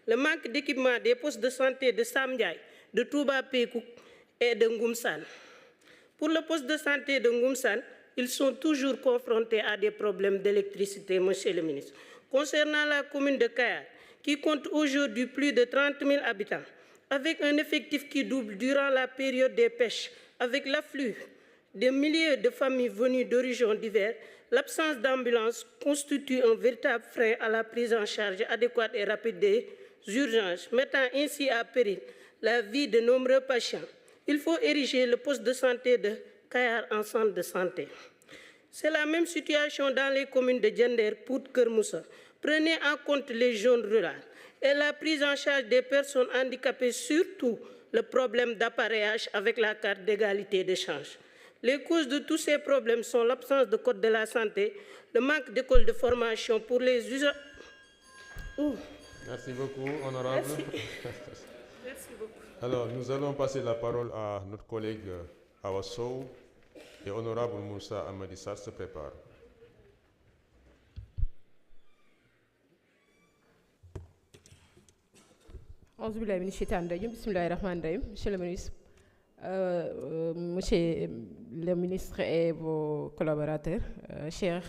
le manque d'équipement des postes de santé de Sam Ndiaye, de Touba Pékouk et de Ngoumsane. Pour le poste de santé de Ngoumsane, ils sont toujours confrontés à des problèmes d'électricité, monsieur le ministre. Concernant la commune de Kayar, qui compte aujourd'hui plus de 30 000 habitants, avec un effectif qui double durant la période des pêches, avec l'afflux des milliers de familles venues d'horizons divers, l'absence d'ambulance constitue un véritable frein à la prise en charge adéquate et rapide des urgences, mettant ainsi à péril la vie de nombreux patients. Il faut ériger le poste de santé de Kayar en centre de santé. C'est la même situation dans les communes de Diender, Pout, Kermoussa. Prenez en compte les zones rurales et la prise en charge des personnes handicapées, surtout le problème d'appareillage avec la carte d'égalité de change. Les causes de tous ces problèmes sont l'absence de code de la santé, le manque d'écoles de formation pour les usagers. Merci beaucoup, honorable. Merci beaucoup. Alors, nous allons passer la parole à notre collègue Awa Sow et honorable Moussa Amadissa se prépare. Monsieur le ministre, monsieur le ministre et vos collaborateurs, chers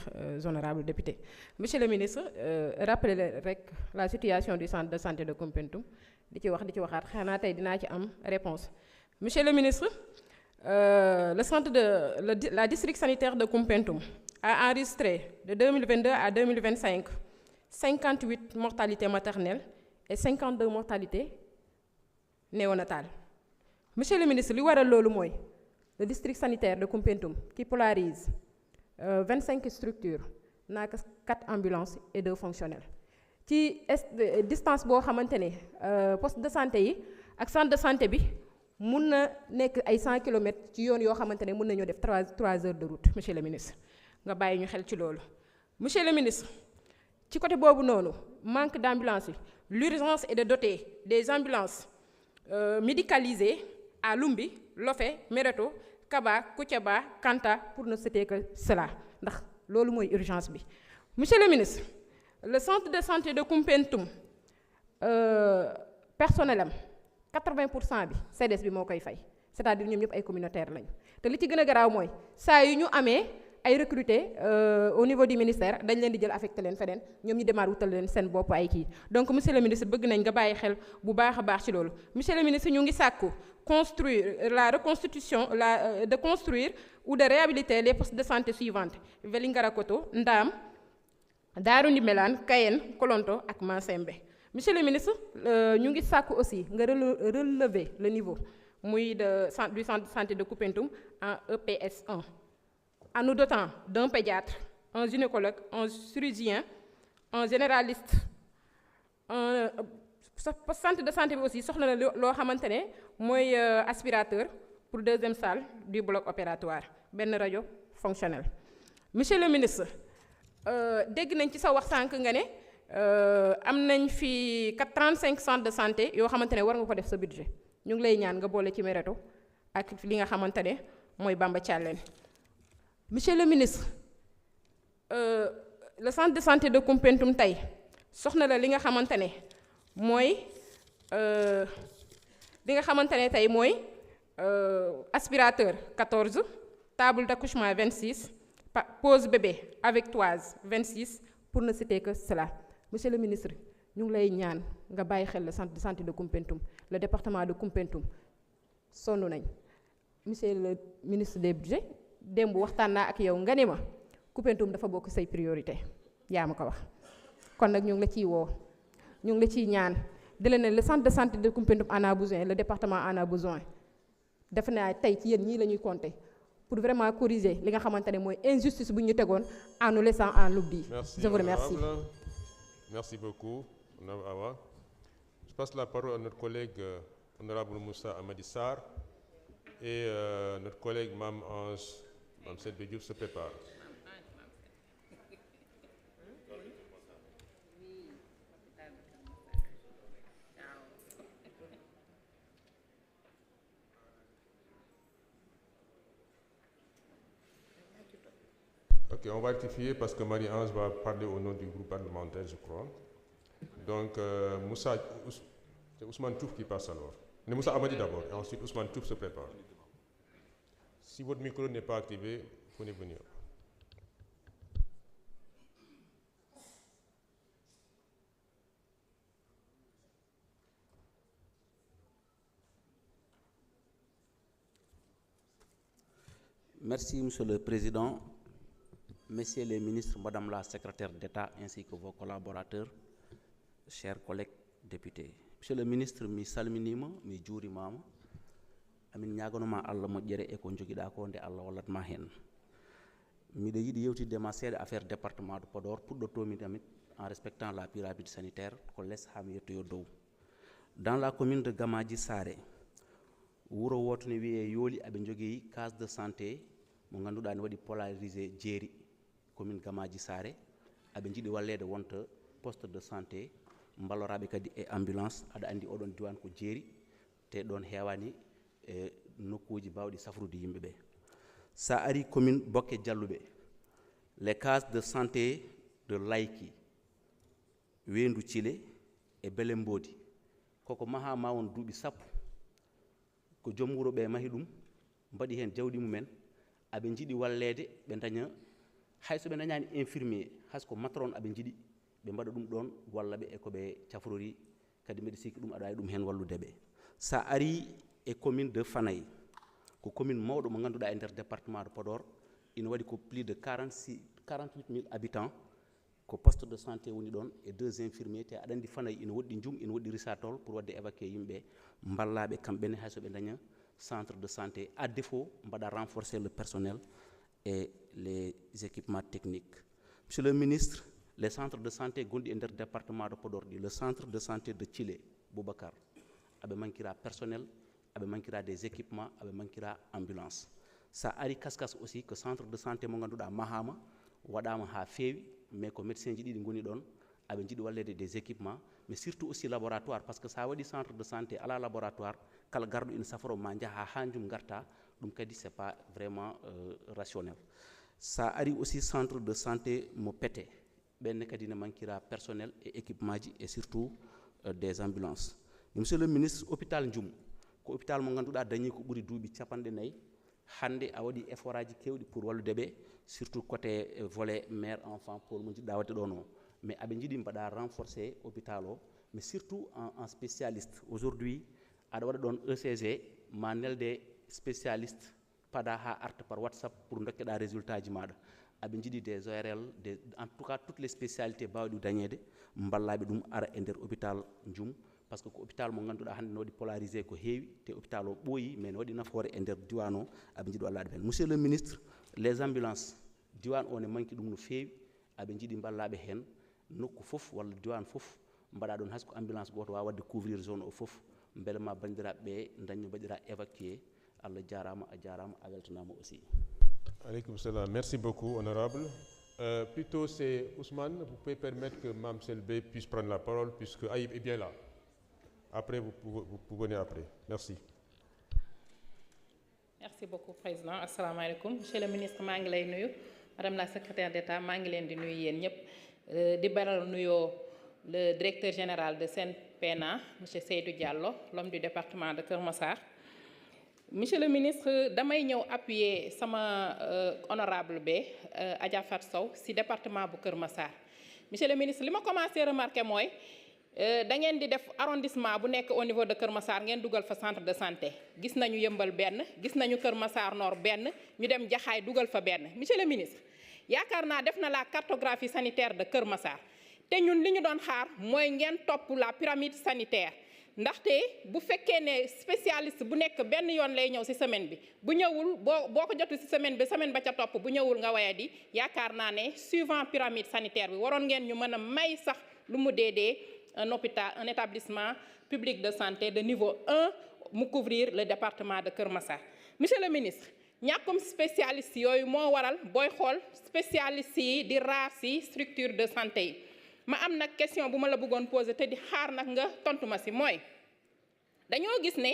honorables députés. Monsieur le ministre, rappelez la situation du centre de santé de Koumpentoum. Réponse. Monsieur le ministre, le centre de la district sanitaire de Koumpentoum a enregistré de 2022 à 2025 58 mortalités maternelles et 52 mortalités néonatales. Monsieur le ministre, le district sanitaire de Koumpentoum qui polarise 25 structures, n'a que 4 ambulances et 2 fonctionnels. Qui distance poste de santé yi ak centre de santé bi mun na nek ay 100 km ci yoon yo xamantene mun nañu def 3 heures de route, monsieur le ministre. Nga bayyi ñu xel ci lolu. Monsieur le ministre, ci côté bobu nonu, manque d'ambulance, l'urgence est de doter des ambulances médicalisées à Lumbi, Lofé, Mereto, Kaba, Koutiaba, Kanta pour ne citer que cela. Ndax lolu moy urgence bi. Monsieur le ministre, le centre de santé de Koumpentoum, personnel, 80% bi CDS bi mo koy fay. C'est-à-dire ñom ñep ay communautaires lañ. Té li ci gëna graw moy saa yu ñu amé ay recruter au niveau du ministère dañ leen di jël affecté leen feneen ñom ñu démarrer wutal leen seen bopp ay kii. Donc monsieur le ministre bëgg nañ nga bàyyi xel bu baaxa baax ci loolu. Monsieur le ministre ñu ngi sàkku construire la reconstitution de construire ou de réhabiliter les postes de santé suivantes: Vélingara Koto, Ndam, Darou Ndimbelaan, Kayen, Kolonto ak Massembe. Monsieur le ministre, ñu ngi sàkku aussi nga relever le niveau du centre de santé de Koumpentoum en EPS1 en nous dotant d'un pédiatre, un gynécologue, un chirurgien, un généraliste, un centre de santé aussi soxla na loo xamantene mooy aspirateur pour deuxième salle du bloc opératoire, benn radio fonctionnel. Monsieur le ministre, dégg nañ ci sa wax sànq nga ne am nañ fi 35 centres de santé yoo xamantene war nga ko def sa budget. Ñu ngi lay ñaan nga boole ci Mereto ak li nga xamantene mooy Bamba Thialène. Monsieur le ministre, le centre de santé de Koumpentoum tey soxna la li nga xamantene mooy aspirateur 14, table d'accouchement 26, pose bébé avec toise 26 pour ne citer que cela. Monsieur le ministre, ñu ngi lay ñaan nga bàyyi xel le centre de santé de Koumpentoum, le département de Koumpentoum sonn nañ. Monsieur le ministre des budgets, démb waxtaan naa ak yow nga ne ma Koumpentoum dafa bokk say priorité yaa ma ko wax. Kon nag ñu ngi la ciy woo, ñu ngi la ciy ñaan di la ne le centre de santé de Koumpentoum en a besoin, le département en a besoin. Def naa tey ci yéen ñii la ñuy compter pour vraiment corriger li nga xamante ne mooy injustice bu ñu tegoon en nous laissant en l'oubli. Je vous remercie. Merci beaucoup, Honorable Awa. Je passe la parole à notre collègue Honorable Moussa Amadissar et notre collègue Mme Ange, Mme Sedbe Diouf se prépare. Ok, on va rectifier parce que Marie-Ange va parler au nom du groupe parlementaire, je crois. Donc, c'est Ousmane Touf qui passe alors. Moussa Amadi d'abord, et ensuite Ousmane Touf se prépare. Si votre micro n'est pas activé, vous pouvez venir. Merci, Monsieur le Président, Messieurs les ministres, Madame la Secrétaire d'État, ainsi que vos collaborateurs, chers collègues députés. Monsieur le ministre, mi salminima, mi juurimama, amin ñagonoma Allah moƴƴere e ko joguiɗa ko nde Allah wallatma hen. Miɗo yiɗi yewtidema seeɗa affaire département de Podor puɗɗotomi tamit en respectant la pyramide sanitaire ko less ha mi yettoyo dow. Dans la commune de Gamaji Sare, wuro woto ne wiye yooli aɓe jogii case de santé mo ganduɗa ne waɗi polarisé jeeri commune Gamaji Sare aɓe jiiɗi wallede wonta poste de santé balloraɓe kadi e ambulance aɗa andi oɗon diwan ko jeeri te ɗon heewani e nokkuji bawɗi safrude yimɓe ɓe. Sa ari commune Bokke Jalluɓe, les cases de santé de Layki, Wendu Thile e Bele Mbodi koko mahama won duuɓi sappo ko joom wuro ɓe mahi ɗum mbaɗi hen jawdi mumen aɓe jiiɗi wallede ɓe daña hayso ɓe dañani infirmier hayso ko matron aɓe jiiɗi ɓe mbaɗa ɗum ɗon walla ɓe e koɓe cafrori kadi mbiɗa sikki ɗum aɗa wawi ɗum hen wallude ɓe. Sa ari e commune de Fanayi ko commune mawɗo mo ganduɗa e nder département de Podor ina waɗi ko plus de 48 000 habitants ko poste de santé woni ɗon e 2 infirmiers te aɗa andi Fanayi ina woɗɗi jum ina woɗɗi risatol pour wadde évacué yimɓe ballaɓe kamɓene hayso ɓe daña centre de santé à défaut mbaɗa renforcer le personnel et les équipements techniques. Monsieur le ministre, les centres de santé gonɗi e nder département de Podor ɗi, le centre de santé de Thile Boubacar aɓe manquera personnel, aɓe manquera des équipements, aɓe manquera ambulance. Sa ari Kaskas aussi que centre de santé mo ganduɗa mahama waɗama ha feewi mais ko médecin ji ɗiɗi goni ɗon aɓe jiiɗi wallede des équipements mais surtout aussi laboratoire parce que sa waɗi centre de santé ala laboratoire kala garɗo ina safaro ma jaaha ha jum garta ɗum kadi c'est pas vraiment rationnel. Sa ari aussi centre de santé mo Pété ɓenne kadi ne manquera personnel et équipement ji et surtout des ambulances. Monsieur le ministre, hôpital Djoum ko hôpital mo ganduɗa dañi ko ɓuuri duuɓi 4 hande a waɗi effort aji kewɗi pour wallude ɓe surtout côté volet mère enfant pour mo jiɗɗa wadde ɗon o mais aɓe jiiɗi mbaɗa renforcer hôpital o mais surtout en spécialiste. Aujourd'hui aɗa waɗa ɗon ECG ma nelde spécialiste pada ha arte par WhatsApp pour dokkeɗa résultat ji maɗa aɓe jiiɗi des ORL en tout cas toutes les spécialités bawɗi dañede ballaɓe ɗum ara e nder hôpital Djoum parce que ko hôpital mo ganduɗa hande ne waɗi polarisé ko heewi te hôpital o ɓooyi mais ne waɗi nafoore e nder diwan o aɓe jiiɗi wallade hen. Monsieur le ministre, les ambulances diwan o ne manqui ɗum no feewi aɓe jiiɗi ballaɓe hen nokku fof walla diwan fof mbaɗa ɗon hayso ko ambulance goto wawa wadde couvrir zone o fof beele ma bandiraɓe ɓe dañno mbaɗira évacué. Allah jarama a jarama a weltanama aussi. Aleykum salam. Merci beaucoup, honorable. Plutôt c'est Ousmane, vous pouvez permettre que Mme Selbé puisse prendre la parole puisque Aïb est bien là. Après, vous venez après. Merci. Merci beaucoup, Président. Assalamu alaikum. Monsieur le ministre, maa ngi lay nuyu. Madame la secrétaire d'État, maa ngi leen di nuyu yéen ñëpp. Di baral nuyoo le directeur général de SENPENA, monsieur Seydou Diallo, l'homme du département de Keur Massar. Monsieur le ministre, damay ñëw appuyer sama honorable B, Adja Fat Sow, si département bu Keur Massar. Monsieur le ministre, li ma commencé remarquer mooy da ngeen di def arrondissement bu nekk au niveau de Keur Massar ngeen dugal fa centre de santé gis nañu Yëmbal benn gis nañu Keur Massar Nord benn ñu dem Jaxaay dugal fa benn. Monsieur le ministre, yaakaar naa def na la cartographie sanitaire de Keur Massar te ñun li ñu doon xaar mooy ngeen topp la pyramide sanitaire ndaxte bu fekkee ne spécialiste bu nekk benn yoon lay ñëw ci semaine bi bu ñëwul boo ko jotu ci semaine ba ca topp bu ñëwul nga waya di yaakaar naa ne suivant pyramide sanitaire bi waroon ngeen ñu mën a may sax lu mu deedee un hôpital, un établissement public de santé de niveau 1 mu couvrir le département de Keur Massar. Monsieur le ministre, ñàkkum spécialiste yooyu moo waral booy xool spécialiste yi di raar ci structure de santé yi. Ma am nag question bu ma la bëggoon poser te di xaar nag nga tontu ma ci mooy dañoo gis ne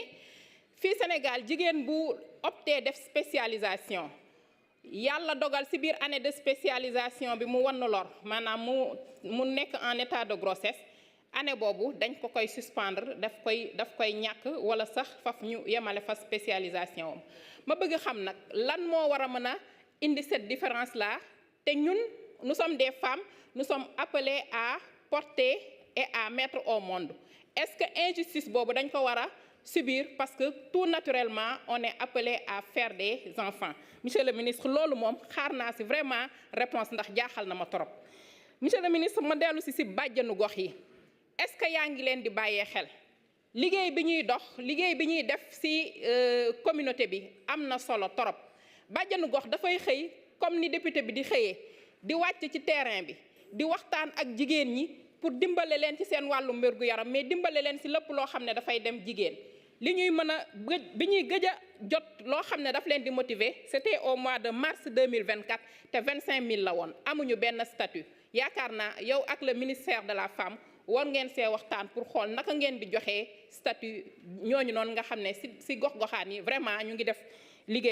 fii Sénégal jigéen bu opté def spécialisation yàlla dogal ci biir année de spécialisation bi mu wann lor maanaam mu nekk en état de grossesse année boobu dañ ko koy suspendre daf koy ñàkk wala sax faf ñu yemale fa spécialisation am ma bëgg xam nag lan moo war a mën a indi cette différence là te ñun nous sommes des femmes nous sommes appelées à porter et à mettre au monde est-ce que injustice boobu dañ ko war a subir parce que tout naturellement on est appelé à faire des enfants monsieur le ministre loolu moom xaar naa ci vraiment réponse ndax jaaxal na ma trop monsieur le ministre ma dellu ci bàjjanu gox yi est-ce que yaa ngi leen di bàyyee xel liggéey bi ñuy dox liggéey bi ñuy def ci communauté bi am na solo trop bàjjanu gox dafay xëy comme ni député bi di xëyee di wàcc ci terrain bi di waxtaan ak jigéen ñi pour dimbale leen ci seen wàllu wérgu yaram mais dimbale leen ci lépp loo xam ne dafay dem jigéen li ñuy mën a bi ñuy gëj a jot loo xam ne daf leen di motiver c'était au mois de mars 2024 te 25000 la woon amuñu benn statut yaakaar naa yow ak le ministère de la femme war ngeen see waxtaan pour xool naka ngeen di joxe statut ñooñu noonu nga xam ne ci gox-goxaan yi vraiment ñu ngi def liggéey